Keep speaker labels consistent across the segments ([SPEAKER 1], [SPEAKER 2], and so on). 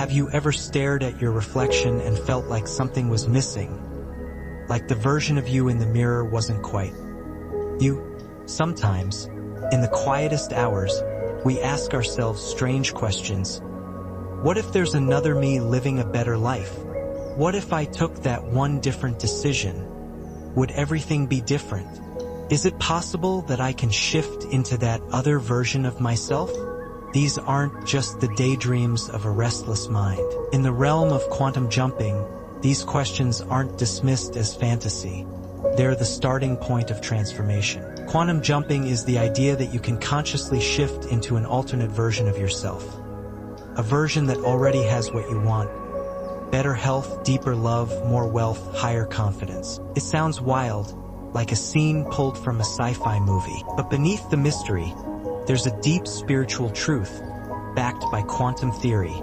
[SPEAKER 1] Have you ever stared at your reflection and felt like something was missing? Like the version of you in the mirror wasn't quite you? Sometimes, in the quietest hours, we ask ourselves strange questions. What if there's another me living a better life? What if I took that one different decision? Would everything be different? Is it possible that I can shift into that other version of myself? These aren't just the daydreams of a restless mind. In the realm of quantum jumping, these questions aren't dismissed as fantasy. They're the starting point of transformation. Quantum jumping is the idea that you can consciously shift into an alternate version of yourself. A version that already has what you want. Better health, deeper love, more wealth, higher confidence. It sounds wild, like a scene pulled from a sci-fi movie. But beneath the mystery, there's a deep spiritual truth, backed by quantum theory,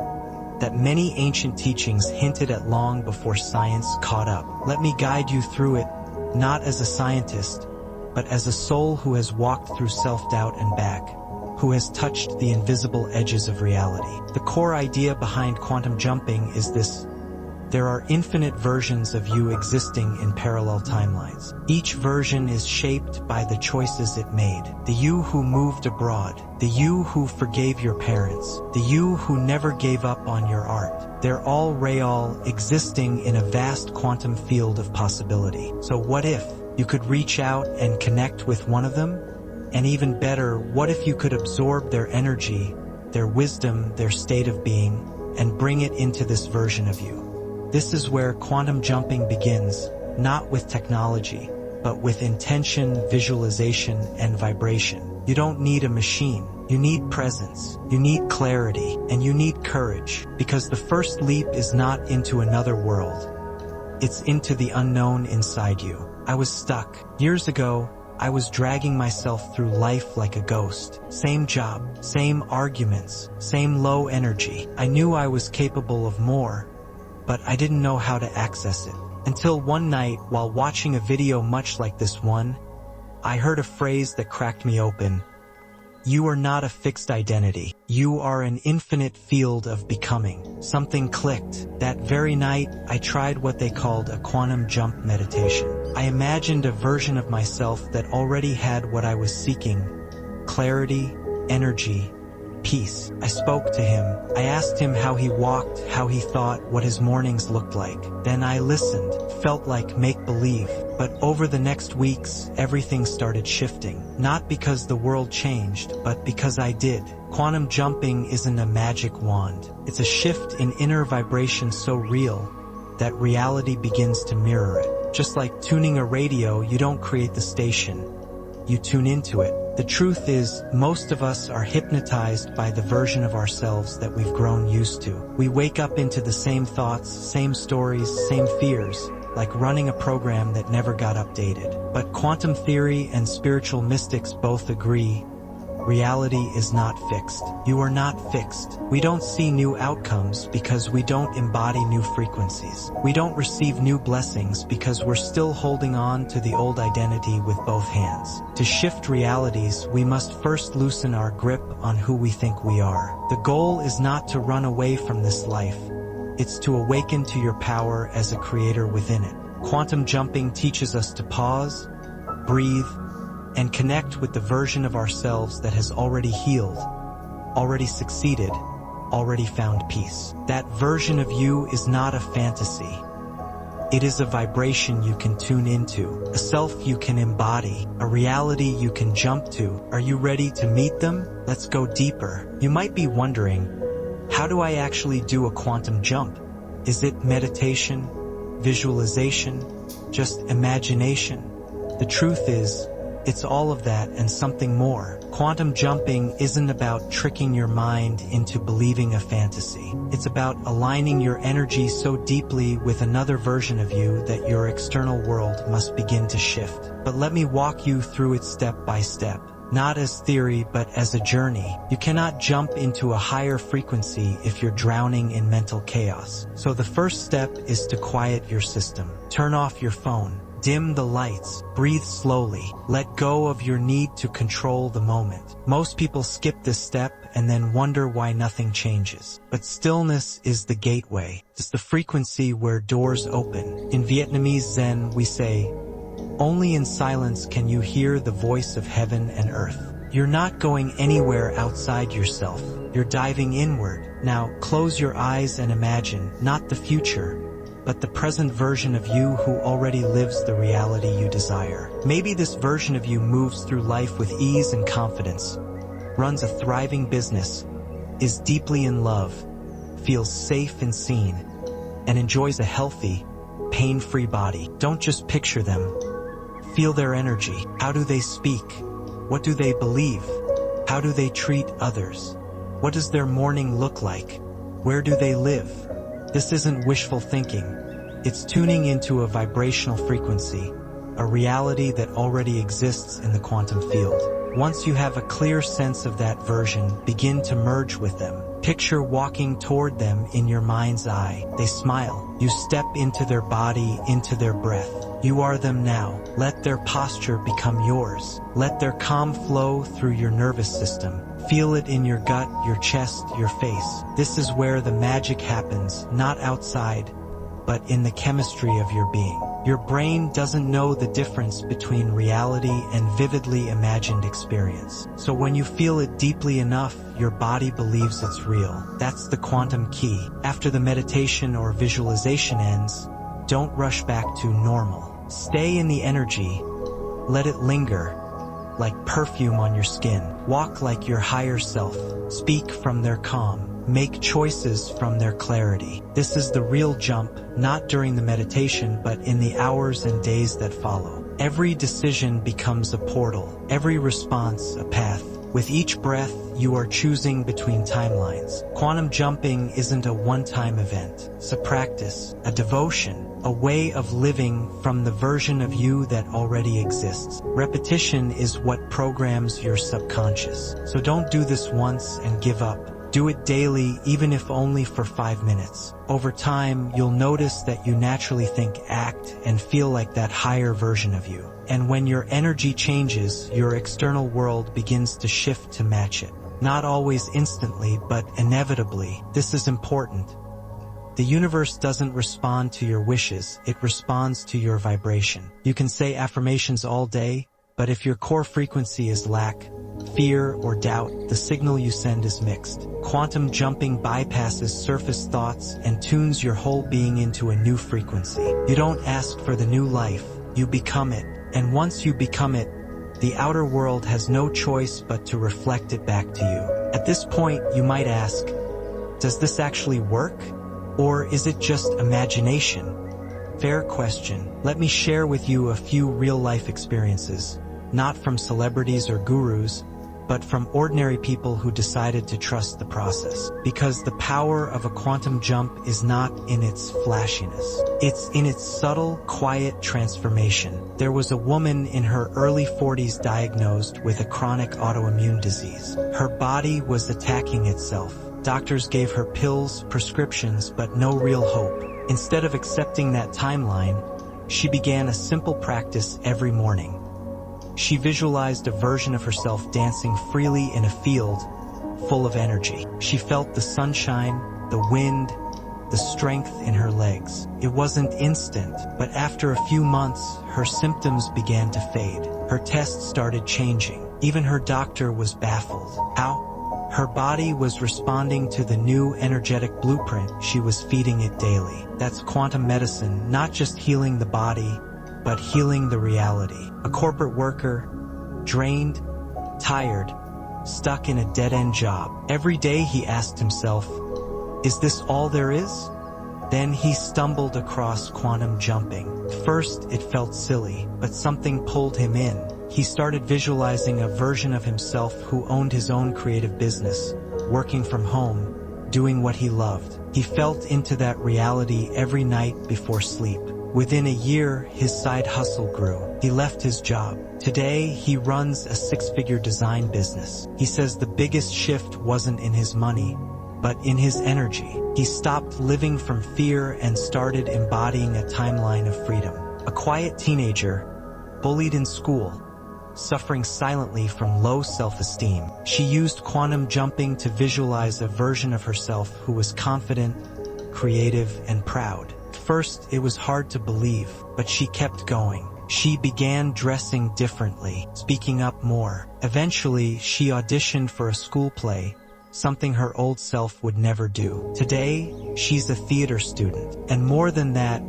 [SPEAKER 1] that many ancient teachings hinted at long before science caught up. Let me guide you through it, not as a scientist, but as a soul who has walked through self-doubt and back, who has touched the invisible edges of reality. The core idea behind quantum jumping is this: there are infinite versions of you existing in parallel timelines. Each version is shaped by the choices it made. The you who moved abroad, the you who forgave your parents, the you who never gave up on your art. They're all real, existing in a vast quantum field of possibility. So what if you could reach out and connect with one of them? And even better, what if you could absorb their energy, their wisdom, their state of being, and bring it into this version of you? This is where quantum jumping begins, not with technology, but with intention, visualization, and vibration. You don't need a machine. You need presence. You need clarity. And you need courage, because the first leap is not into another world. It's into the unknown inside you. I was stuck. Years ago, I was dragging myself through life like a ghost. Same job, same arguments, same low energy. I knew I was capable of more, but I didn't know how to access it. Until one night, while watching a video much like this one, I heard a phrase that cracked me open. You are not a fixed identity. You are an infinite field of becoming. Something clicked. That very night, I tried what they called a quantum jump meditation. I imagined a version of myself that already had what I was seeking: clarity, energy, peace. I spoke to him. I asked him how he walked, how he thought, what his mornings looked like. Then I listened, felt like make-believe. But over the next weeks, everything started shifting. Not because the world changed, but because I did. Quantum jumping isn't a magic wand. It's a shift in inner vibration so real that reality begins to mirror it. Just like tuning a radio, you don't create the station. You tune into it. The truth is, most of us are hypnotized by the version of ourselves that we've grown used to. We wake up into the same thoughts, same stories, same fears, like running a program that never got updated. But quantum theory and spiritual mystics both agree, reality is not fixed. You are not fixed. We don't see new outcomes because we don't embody new frequencies. We don't receive new blessings because we're still holding on to the old identity with both hands. To shift realities, we must first loosen our grip on who we think we are. The goal is not to run away from this life. It's to awaken to your power as a creator within it. Quantum jumping teaches us to pause, breathe, and connect with the version of ourselves that has already healed, already succeeded, already found peace. That version of you is not a fantasy. It is a vibration you can tune into, a self you can embody, a reality you can jump to. Are you ready to meet them? Let's go deeper. You might be wondering, how do I actually do a quantum jump? Is it meditation, visualization, just imagination? The truth is, it's all of that and something more. Quantum jumping isn't about tricking your mind into believing a fantasy. It's about aligning your energy so deeply with another version of you that your external world must begin to shift. But let me walk you through it step by step. Not as theory, but as a journey. You cannot jump into a higher frequency if you're drowning in mental chaos. So the first step is to quiet your system. Turn off your phone. Dim the lights, breathe slowly, let go of your need to control the moment. Most people skip this step and then wonder why nothing changes. But stillness is the gateway. It's the frequency where doors open. In Vietnamese Zen, we say, "Only in silence can you hear the voice of heaven and earth." You're not going anywhere outside yourself. You're diving inward. Now, close your eyes and imagine, not the future, but the present version of you who already lives the reality you desire. Maybe this version of you moves through life with ease and confidence, runs a thriving business, is deeply in love, feels safe and seen, and enjoys a healthy, pain-free body. Don't just picture them. Feel their energy. How do they speak? What do they believe? How do they treat others? What does their morning look like? Where do they live? This isn't wishful thinking. It's tuning into a vibrational frequency, a reality that already exists in the quantum field. Once you have a clear sense of that version, begin to merge with them. Picture walking toward them in your mind's eye. They smile. You step into their body, into their breath. You are them now. Let their posture become yours. Let their calm flow through your nervous system. Feel it in your gut, your chest, your face. This is where the magic happens, not outside, but in the chemistry of your being. Your brain doesn't know the difference between reality and vividly imagined experience. So when you feel it deeply enough, your body believes it's real. That's the quantum key. After the meditation or visualization ends, don't rush back to normal. Stay in the energy. Let it linger, like perfume on your skin. Walk like your higher self. Speak from their calm. Make choices from their clarity. This is the real jump, not during the meditation, but in the hours and days that follow. Every decision becomes a portal. Every response, a path. With each breath, you are choosing between timelines. Quantum jumping isn't a one-time event. It's a practice, a devotion, a way of living from the version of you that already exists. Repetition is what programs your subconscious. So don't do this once and give up. Do it daily, even if only for 5 minutes. Over time, you'll notice that you naturally think, act, and feel like that higher version of you. And when your energy changes, your external world begins to shift to match it. Not always instantly, but inevitably. This is important. The universe doesn't respond to your wishes, it responds to your vibration. You can say affirmations all day, but if your core frequency is lack, fear, or doubt, the signal you send is mixed. Quantum jumping bypasses surface thoughts and tunes your whole being into a new frequency. You don't ask for the new life, you become it. And once you become it, the outer world has no choice but to reflect it back to you. At this point, you might ask, does this actually work? Or is it just imagination? Fair question. Let me share with you a few real-life experiences, not from celebrities or gurus, but from ordinary people who decided to trust the process. Because the power of a quantum jump is not in its flashiness. It's in its subtle, quiet transformation. There was a woman in her early 40s diagnosed with a chronic autoimmune disease. Her body was attacking itself. Doctors gave her pills, prescriptions, but no real hope. Instead of accepting that timeline, she began a simple practice every morning. She visualized a version of herself dancing freely in a field full of energy. She felt the sunshine, the wind, the strength in her legs. It wasn't instant, but after a few months, her symptoms began to fade. Her tests started changing. Even her doctor was baffled. How? Her body was responding to the new energetic blueprint she was feeding it daily. That's quantum medicine, not just healing the body, but healing the reality. A corporate worker, drained, tired, stuck in a dead-end job. Every day he asked himself, is this all there is? Then he stumbled across quantum jumping. First, it felt silly, but something pulled him in. He started visualizing a version of himself who owned his own creative business, working from home, doing what he loved. He felt into that reality every night before sleep. Within a year, his side hustle grew. He left his job. Today, he runs a 6-figure design business. He says the biggest shift wasn't in his money, but in his energy. He stopped living from fear and started embodying a timeline of freedom. a quiet teenager, bullied in school, suffering silently from low self-esteem. She used quantum jumping to visualize a version of herself who was confident, creative, and proud. First, it was hard to believe, but she kept going. She began dressing differently, speaking up more. Eventually, she auditioned for a school play, something her old self would never do. Today, she's a theater student, and more than that,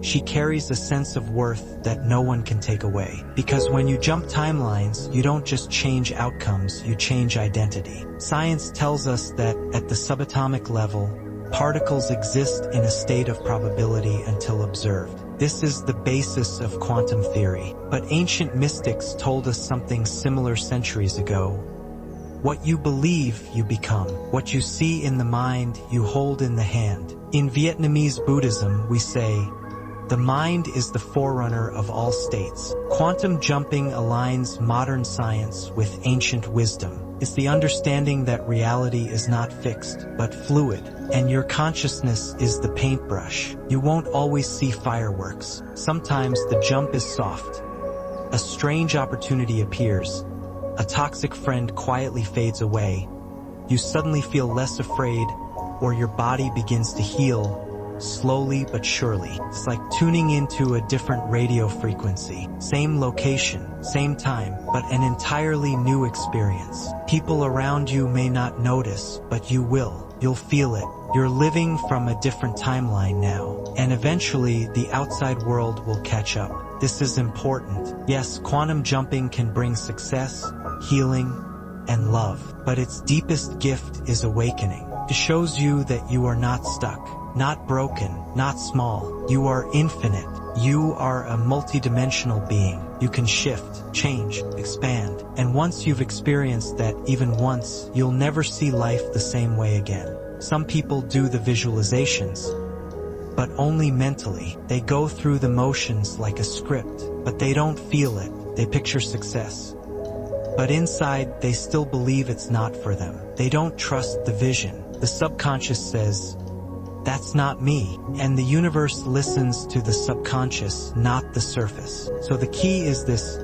[SPEAKER 1] she carries a sense of worth that no one can take away. Because when you jump timelines, you don't just change outcomes, you change identity. Science tells us that at the subatomic level, particles exist in a state of probability until observed. This is the basis of quantum theory. But ancient mystics told us something similar centuries ago. What you believe, you become. What you see in the mind, you hold in the hand. In Vietnamese Buddhism, we say, the mind is the forerunner of all states. Quantum jumping aligns modern science with ancient wisdom. It's the understanding that reality is not fixed, but fluid, and your consciousness is the paintbrush. You won't always see fireworks. Sometimes the jump is soft. A strange opportunity appears. A toxic friend quietly fades away. You suddenly feel less afraid, or your body begins to heal, slowly but surely. It's like tuning into a different radio frequency. Same location, same time, but an entirely new experience. People around you may not notice, but you will. You'll feel it. You're living from a different timeline now, and eventually the outside world will catch up. This is important. Yes, quantum jumping can bring success, healing, and love, but its deepest gift is awakening. It shows you that you are not stuck. Not broken, not small. You are infinite. You are a multidimensional being. You can shift, change, expand. And once you've experienced that even once, you'll never see life the same way again. Some people do the visualizations, but only mentally. They go through the motions like a script, but they don't feel it. They picture success, but inside they still believe it's not for them. They don't trust the vision. The subconscious says, that's not me. And the universe listens to the subconscious, not the surface. So the key is this: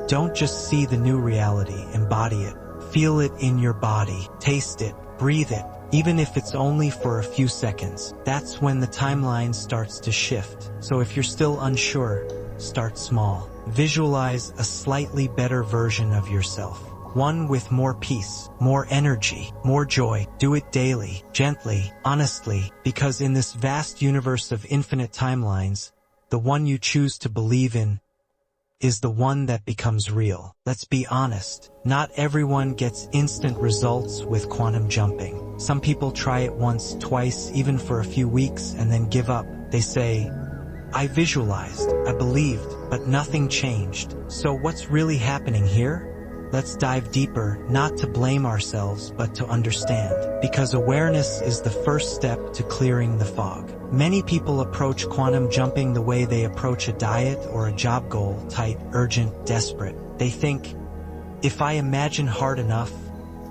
[SPEAKER 1] don't just see the new reality, embody it. Feel it in your body, taste it, breathe it, even if it's only for a few seconds. That's when the timeline starts to shift. So if you're still unsure, start small. Visualize a slightly better version of yourself. One with more peace, more energy, more joy. Do it daily, gently, honestly, because in this vast universe of infinite timelines, the one you choose to believe in is the one that becomes real. Let's be honest, not everyone gets instant results with quantum jumping. Some people try it once, twice, even for a few weeks and then give up. They say, I visualized, I believed, but nothing changed. So what's really happening here? Let's dive deeper, not to blame ourselves, but to understand. Because awareness is the first step to clearing the fog. Many people approach quantum jumping the way they approach a diet or a job goal: tight, urgent, desperate. They think, if I imagine hard enough,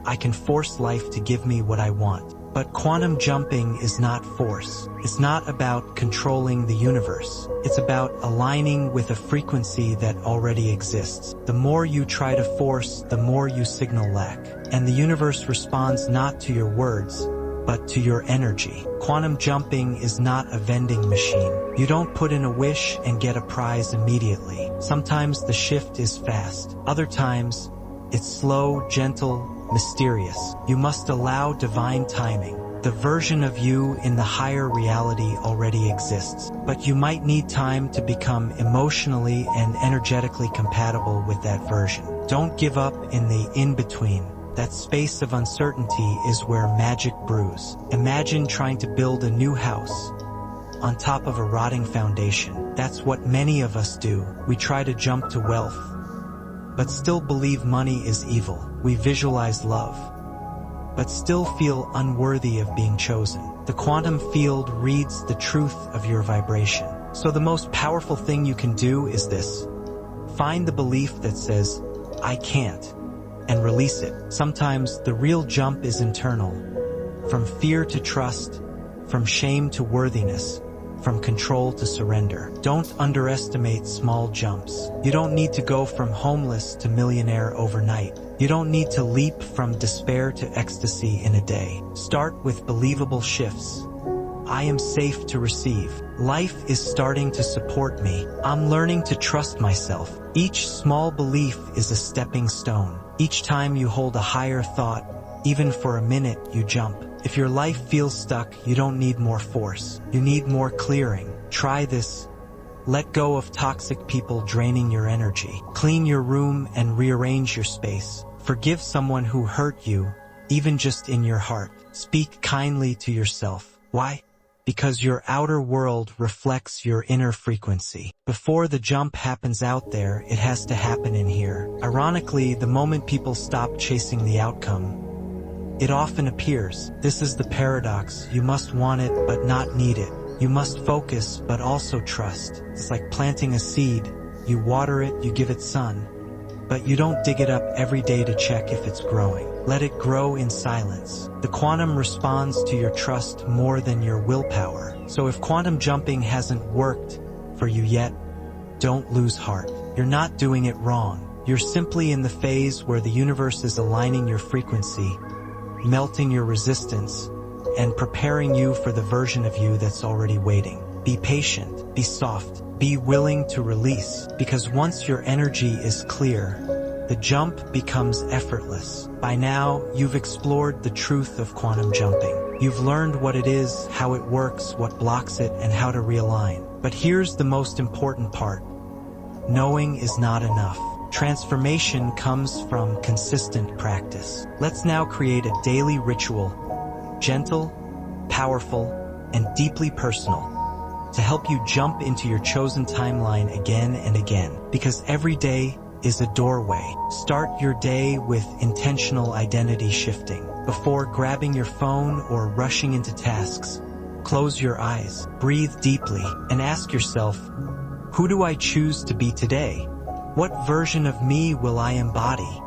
[SPEAKER 1] I can force life to give me what I want. But quantum jumping is not force. It's not about controlling the universe. It's about aligning with a frequency that already exists. The more you try to force, the more you signal lack. And the universe responds not to your words, but to your energy. Quantum jumping is not a vending machine. You don't put in a wish and get a prize immediately. Sometimes the shift is fast. Other times, it's slow, gentle, mysterious. You must allow divine timing. The version of you in the higher reality already exists, but you might need time to become emotionally and energetically compatible with that version. Don't give up in the in-between. That space of uncertainty is where magic brews. Imagine trying to build a new house on top of a rotting foundation. That's what many of us do. We try to jump to wealth, but still believe money is evil. We visualize love, but still feel unworthy of being chosen. The quantum field reads the truth of your vibration. So the most powerful thing you can do is this: find the belief that says, I can't, and release it. Sometimes the real jump is internal. From fear to trust, from shame to worthiness, from control to surrender. Don't underestimate small jumps. You don't need to go from homeless to millionaire overnight. You don't need to leap from despair to ecstasy in a day. Start with believable shifts. I am safe to receive. Life is starting to support me. I'm learning to trust myself. Each small belief is a stepping stone. Each time you hold a higher thought, even for a minute, you jump. If your life feels stuck, you don't need more force. You need more clearing. Try this. Let go of toxic people draining your energy. Clean your room and rearrange your space. Forgive someone who hurt you, even just in your heart. Speak kindly to yourself. Why? Because your outer world reflects your inner frequency. Before the jump happens out there, it has to happen in here. Ironically, the moment people stop chasing the outcome, it often appears. This is the paradox. You must want it, but not need it. You must focus, but also trust. It's like planting a seed. You water it, you give it sun, but you don't dig it up every day to check if it's growing. Let it grow in silence. The quantum responds to your trust more than your willpower. So if quantum jumping hasn't worked for you yet, don't lose heart. You're not doing it wrong. You're simply in the phase where the universe is aligning your frequency, melting your resistance, and preparing you for the version of you that's already waiting. Be patient, be soft, be willing to release, because once your energy is clear, the jump becomes effortless. By now, you've explored the truth of quantum jumping. You've learned what it is, how it works, what blocks it, and how to realign. But here's the most important part. Knowing is not enough. Transformation comes from consistent practice. Let's now create a daily ritual, gentle, powerful, and deeply personal, to help you jump into your chosen timeline again and again. Because every day is a doorway. Start your day with intentional identity shifting. Before grabbing your phone or rushing into tasks, close your eyes, breathe deeply, and ask yourself, who do I choose to be today? What version of me will I embody?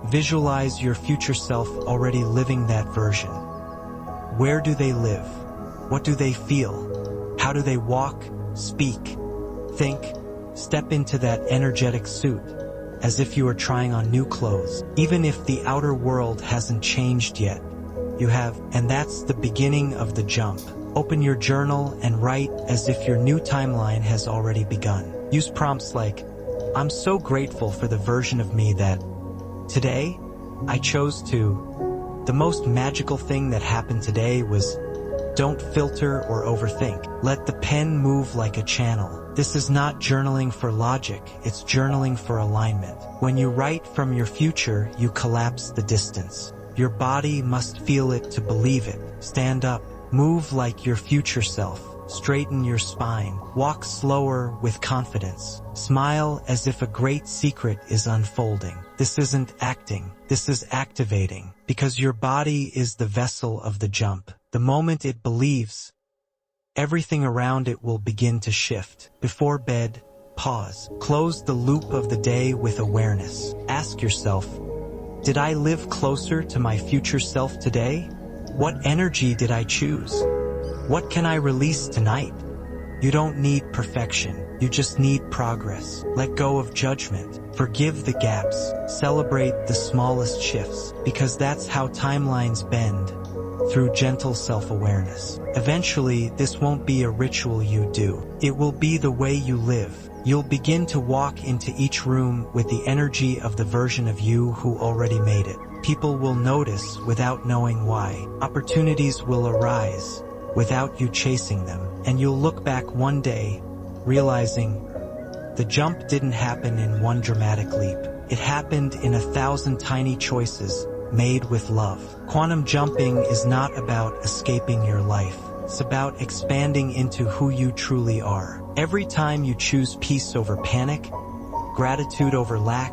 [SPEAKER 1] Visualize your future self already living that version. Where do they live? What do they feel? How do they walk, speak, think? Step into that energetic suit, as if you are trying on new clothes. Even if the outer world hasn't changed yet, you have, and that's the beginning of the jump. Open your journal and write as if your new timeline has already begun. Use prompts like, I'm so grateful for the version of me that today I chose to. The most magical thing that happened today was, don't filter or overthink. Let the pen move like a channel. This is not journaling for logic, it's journaling for alignment. When you write from your future, you collapse the distance. Your body must feel it to believe it. Stand up, move like your future self. Straighten your spine, walk slower with confidence. Smile as if a great secret is unfolding. This isn't acting, this is activating, because your body is the vessel of the jump. The moment it believes, everything around it will begin to shift. Before bed, pause. Close the loop of the day with awareness. Ask yourself, did I live closer to my future self today? What energy did I choose? What can I release tonight? You don't need perfection, you just need progress. Let go of judgment. Forgive the gaps. Celebrate the smallest shifts, because that's how timelines bend, through gentle self-awareness. Eventually, this won't be a ritual you do. It will be the way you live. You'll begin to walk into each room with the energy of the version of you who already made it. People will notice without knowing why. Opportunities will arise without you chasing them. And you'll look back one day, realizing the jump didn't happen in one dramatic leap. It happened in 1,000 tiny choices made with love. Quantum jumping is not about escaping your life. It's about expanding into who you truly are. Every time you choose peace over panic, gratitude over lack,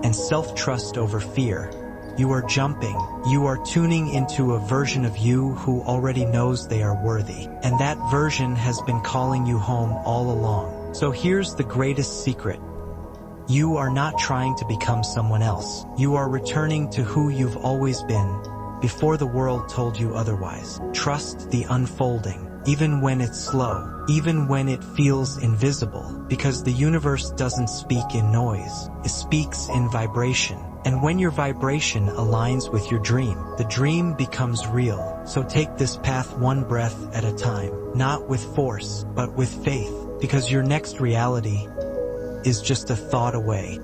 [SPEAKER 1] and self-trust over fear, you are jumping. You are tuning into a version of you who already knows they are worthy. And that version has been calling you home all along. So here's the greatest secret. You are not trying to become someone else. You are returning to who you've always been, before the world told you otherwise. Trust the unfolding. even when it's slow, even when it feels invisible, because the universe doesn't speak in noise, it speaks in vibration. And when your vibration aligns with your dream, the dream becomes real. So take this path one breath at a time, not with force, but with faith, because your next reality is just a thought away.